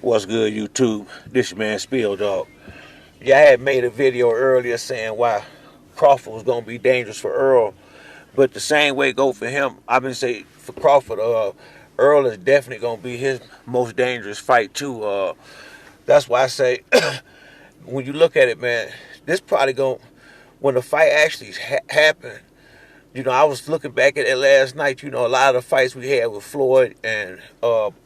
What's good, YouTube? This your man Spill Dog. Yeah, I had made a video earlier saying why Crawford was gonna be dangerous for Errol, but the same way go for him. I've been saying for Crawford, Errol is definitely gonna be his most dangerous fight too. That's why I say when you look at it, man, this probably going when the fight actually happened. I was looking back at it last night. A lot of the fights we had with Floyd and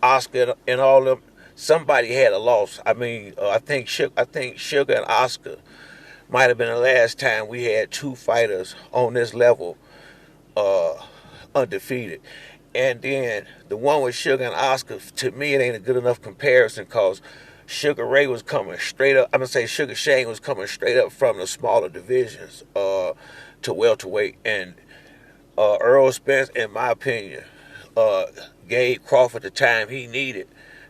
Oscar and all of them, somebody had a loss. I mean, I think Sugar and Oscar might have been the last time we had two fighters on this level undefeated. And then the one with Sugar and Oscar, to me, it ain't a good enough comparison because Sugar Ray was coming straight up. I'm gonna say Sugar Shane was coming straight up from the smaller divisions to welterweight, and Errol Spence, in my opinion, gave Crawford the time he needed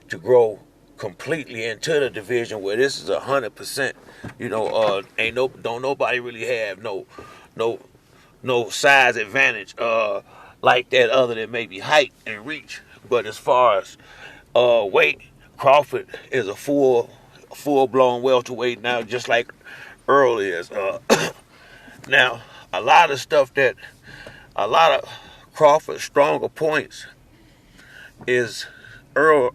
to grow completely into the division where this is 100%. Don't nobody really have no size advantage like that other than maybe height and reach. But as far as weight, Crawford is a full blown welterweight now, just like Errol is. Now, a lot of Crawford's stronger points is Errol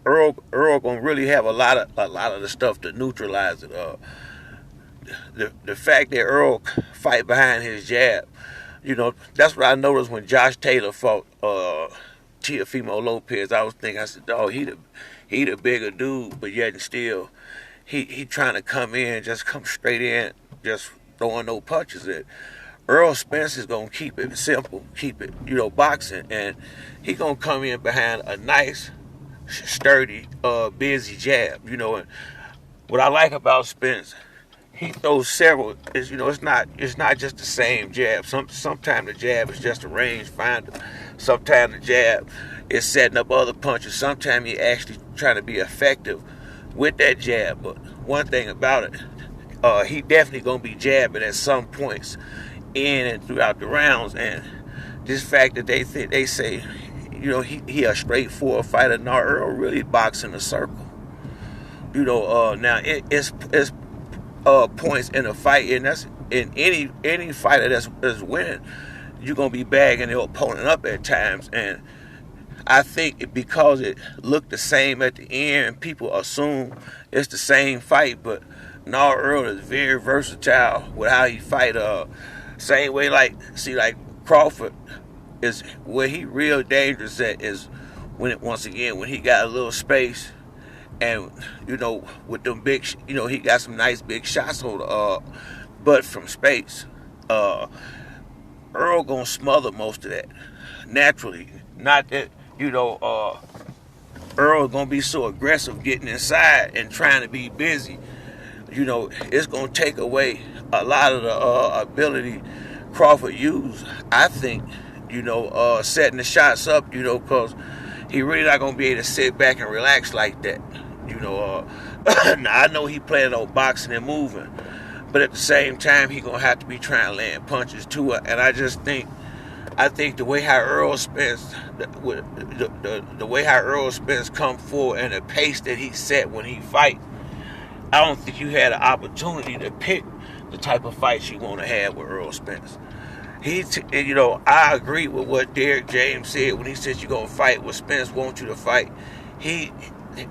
gonna really have a lot of the stuff to neutralize it. The fact that Errol fight behind his jab, that's what I noticed when Josh Taylor fought Teofimo Lopez. I said, dog, he the bigger dude, but yet and still he trying to come straight in, just throwing no punches at. Errol Spence is going to keep it simple, keep it, boxing, and he going to come in behind a nice, sturdy, busy jab, and what I like about Spence, he throws several, it's not just the same jab. Sometimes the jab is just a range finder. Sometimes the jab is setting up other punches. Sometimes he actually trying to be effective with that jab, but one thing about it, he definitely going to be jabbing at some points in and throughout the rounds, and this fact that they say, he a straightforward fighter. Now Errol really boxing a circle. Now it's points in a fight, and that's in any fighter that's winning. You're gonna be bagging the opponent up at times, and I think because it looked the same at the end, people assume it's the same fight, but now Errol is very versatile with how he fight. Same way like Crawford is where he real dangerous at is when he got a little space and with them big he got some nice big shots on the butt from space. Errol gonna smother most of that naturally. Not that Errol gonna be so aggressive getting inside and trying to be busy. It's gonna take away a lot of the ability Crawford used, I think, setting the shots up, because he really not going to be able to sit back and relax like that. Now I know he planning on boxing and moving, but at the same time, he going to have to be trying to land punches too. And I think the way how Errol Spence, the way how Errol Spence come forward and the pace that he set when he fight, I don't think you had an opportunity to pick the type of fights you want to have with Errol Spence. I agree with what Derek James said when he said you're going to fight what Spence wants you to fight.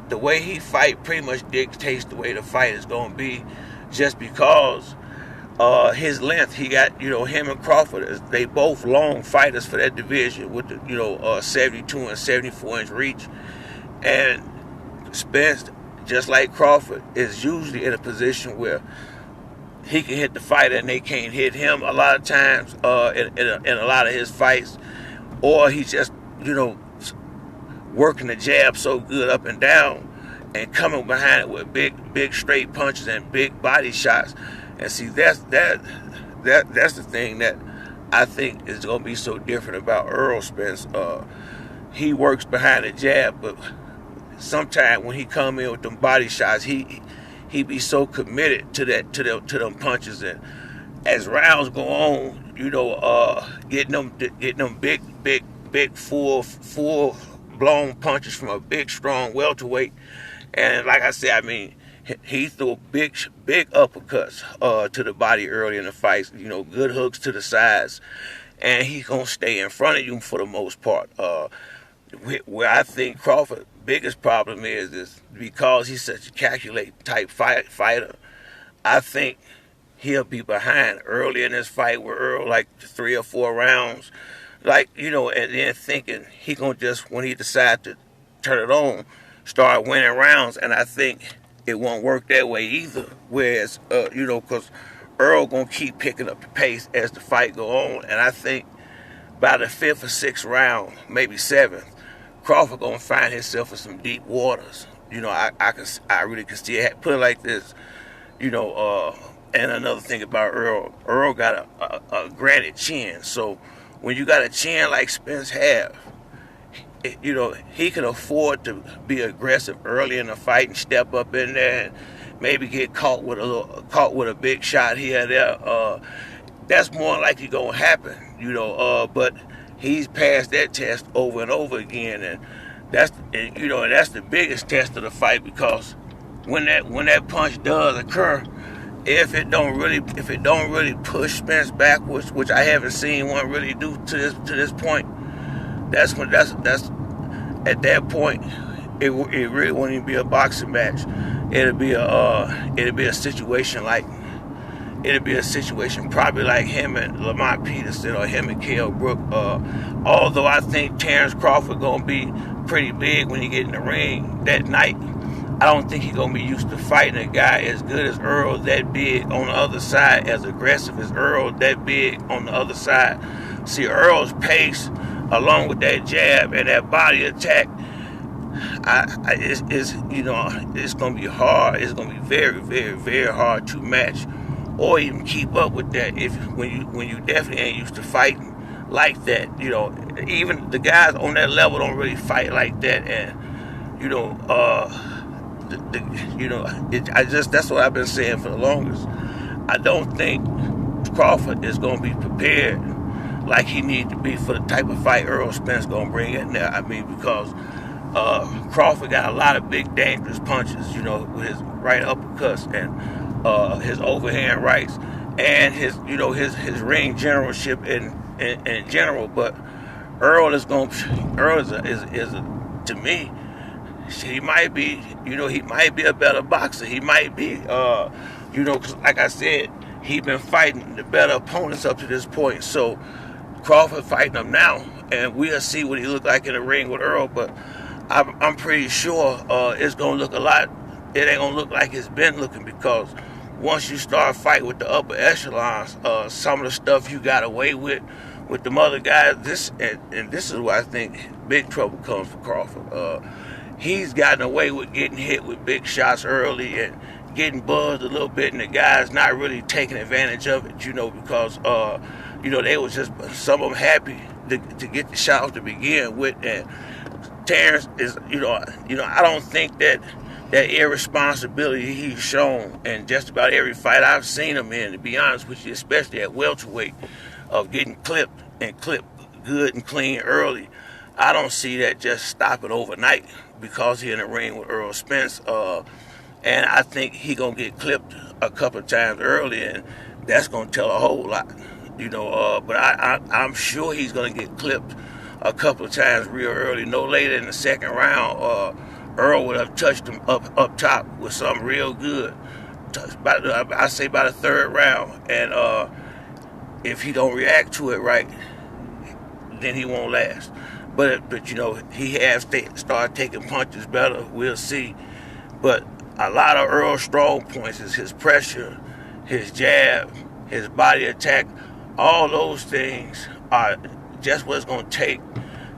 The way he fight pretty much dictates the way the fight is going to be, just because his length. He got, him and Crawford, they both long fighters for that division with the, 72 and 74 inch reach. And Spence, just like Crawford, is usually in a position where he can hit the fighter and they can't hit him a lot of times in a lot of his fights, or he's just working the jab so good up and down and coming behind it with big straight punches and big body shots. And see, that's the thing that I think is going to be so different about Errol Spence. He works behind the jab, but sometimes when he come in with them body shots, he be so committed to them punches, and as rounds go on, getting them big full blown punches from a big strong welterweight And like I said, I mean, he threw big uppercuts to the body early in the fight. Good hooks to the sides, and he's gonna stay in front of you for the most part. Where I think Crawford biggest problem is because he's such a calculate type fighter. I think he'll be behind early in this fight with Errol, like 3 or 4 rounds, and then thinking he gonna just when he decide to turn it on, start winning rounds, and I think it won't work that way either. Whereas, because Errol gonna keep picking up the pace as the fight go on, and I think by the 5th or 6th round, maybe 7th, Crawford gonna find himself in some deep waters. I really can see it. Put it like this, and another thing about Errol got a granite chin. So when you got a chin like Spence have, he can afford to be aggressive early in the fight and step up in there and maybe get caught with a big shot here and there. That's more likely gonna happen, but he's passed that test over and over again, and that's the biggest test of the fight, because when that punch does occur, if it don't really push Spence backwards, which I haven't seen one really do to this point, that's at that point it really won't even be a boxing match. It'll be a situation probably like him and Lamont Peterson or him and Kell Brook. Although I think Terrence Crawford gonna be pretty big when he get in the ring that night, I don't think he's gonna be used to fighting a guy as good as Errol, that big on the other side, as aggressive as Errol, that big on the other side. See, Errol's pace, along with that jab and that body attack, it's gonna be hard. It's gonna be very, very, very hard to match or even keep up with that when you definitely ain't used to fighting like that. Even the guys on that level don't really fight like that, and that's what I've been saying for the longest. I don't think Crawford is gonna be prepared like he needs to be for the type of fight Errol Spence gonna bring in there. I mean, because Crawford got a lot of big dangerous punches, with his right uppercuts and his overhand rights and his ring generalship in general. But Errol is to me, he might be a better boxer. He might be, 'cause like I said, he been fighting the better opponents up to this point. So Crawford fighting him now, and we'll see what he look like in the ring with Errol. But I'm pretty sure it's gonna look a lot. It ain't gonna look like it's been looking, because once you start fighting with the upper echelons, some of the stuff you got away with them other guys, this is where I think big trouble comes for Crawford. He's gotten away with getting hit with big shots early and getting buzzed a little bit, and the guys not really taking advantage of it, because they was just, some of them happy to get the shots to begin with. And Terrence is, I don't think that irresponsibility he's shown in just about every fight I've seen him in, to be honest with you, especially at welterweight, of getting clipped good and clean early. I don't see that just stopping overnight because he's in the ring with Errol Spence. And I think he gonna get clipped a couple of times early, and that's gonna tell a whole lot, But I'm sure he's gonna get clipped a couple of times real early. No later in the 2nd round, Errol would have touched him up top with something real good. I say by the 3rd round, and if he don't react to it right, then he won't last. But he has started taking punches better. We'll see. But a lot of Errol's strong points is his pressure, his jab, his body attack. All those things are just what it's going to take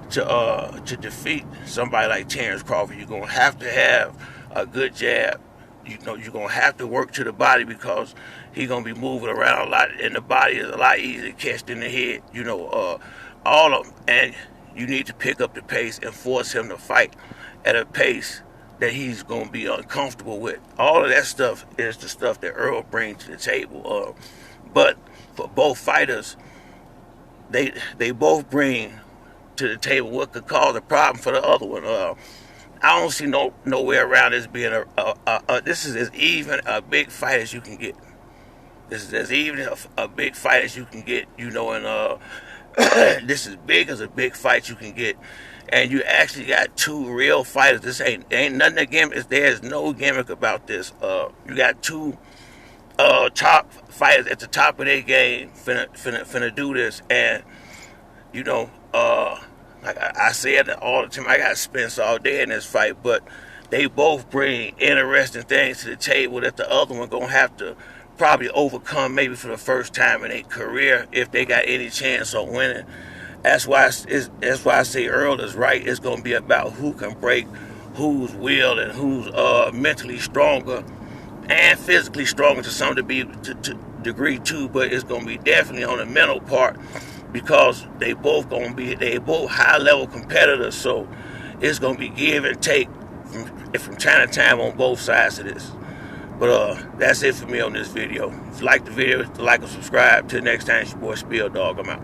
to defeat somebody like Terrence Crawford. You're going to have a good jab. You're going to have to work to the body, because he's going to be moving around a lot, and the body is a lot easier to catch than the head. All of them. And you need to pick up the pace and force him to fight at a pace that he's going to be uncomfortable with. All of that stuff is the stuff that Errol brings to the table. But for both fighters, they both bring to the table what could cause a problem for the other one. I don't see no way around this being this is as even a big fight as you can get. This is as even a big fight as you can get, you know, and this is big as a big fight you can get. And you actually got two real fighters. This ain't nothing a gimmick. There's no gimmick about this. You got two top fighters at the top of their game finna do this, and you know, like I say it all the time, I got Spence all day in this fight, but they both bring interesting things to the table that the other one gonna have to probably overcome maybe for the first time in their career if they got any chance on winning. That's why I say Errol is right. It's gonna be about who can break whose will and who's mentally stronger and physically stronger to some degree too, but it's gonna be definitely on the mental part because they both high level competitors, so it's gonna be give and take from time to time on both sides of this. But that's it for me on this video. If you like the video, like and subscribe. Till next time, it's your boy Spill Dog. I'm out.